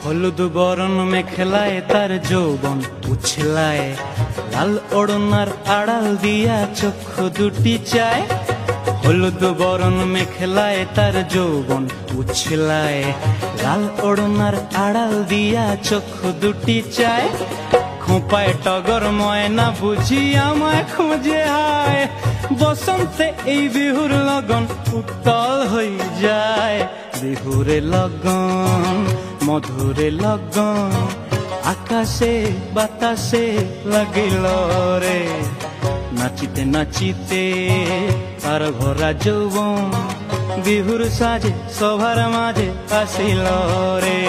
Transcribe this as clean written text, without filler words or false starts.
হলুদ বরণ মেখলায় তার যৌবন উছলায়, লাল ওড়নার আড়াল দিয়া চক্ষু দুটি চায়। হলুদ বরণ মেখলায় তার যৌবন উছলায়, লাল ওড়নার আড়াল দিয়া চক্ষু দুটি চায়। খোঁপায় টগর ময়না বুঝি আমায় খুঁজে হায়, বসন্তে এই বিহুর লগন উত্তল হয়ে যায়। বিহুরে লগন মধুরে লগন, আকাশে বাতাসে লাগিল রে। নাচিতে নাচিতে তার ভরা যৌবন, বিহুর সাজে সভার মাঝে আসিল রে।